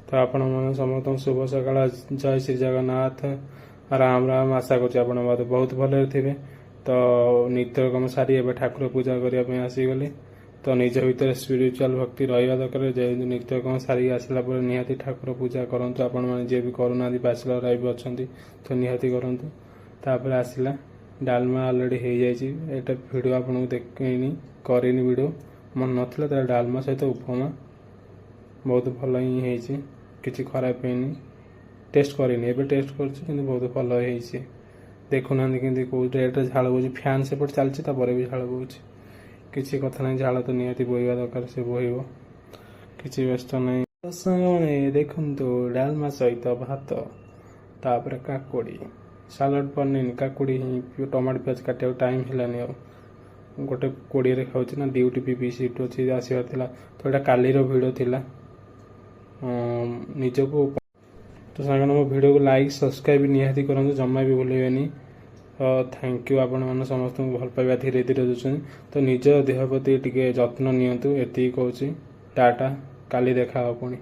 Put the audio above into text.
तो आपण समस्त शुभ सकाळ। जय श्री जगन्नाथ। राम राम। आशा कर बहुत भले थे। तो नित्यकर्म सारी एवं ठाकुर पूजा करने आसीगली। तो निज भीतर स्पिरिचुअल भक्ति रहा दरकार। नित्यकर्म सारी आसला निहाती ठाकुर पूजा करूँ। आपण मैंने जी भी करूना बैचलर लाइफ अच्छा तो निहाती करूँ। तापर आसला डालमा अलरेडी हो जाए। भिडियो आपको देखनी करनी भिडियो मन नाला डालमा सहित उपमा बहुत भल ही किसी खराब नहीं। टेस्ट करनी एवं टेस्ट कर बहुत भल हो। देखुना कि कौ रेट झाड़ बोझ फैन सेपट चलती भी झाड़ बोझ किसी कथा ना। झाड़ तो निहाती बोहवा दरकार से बोहब किसी व्यस्त नहीं। देखु डालमा सहित भात तापर काकुड़ी सालाड पनीर काकुड़ी टमाटो प्याज काटा टाइम है गोटे 20 खाऊँ ना ड्यूटी भी सीट अच्छी आसबार तो यहाँ कालीर भिड़ थिला निजको। तो सागर मो वीडियो को लाइक सब्सक्राइब निहाती करूँ जमा भी भूलें। थैंक यू आपण मैंने समस्त भल पाइबा धीरे धीरे दूसरी। तो निज देह प्रति टिके जत्न नियंतु एति कहूँ। टाटा काली देखा पुणी।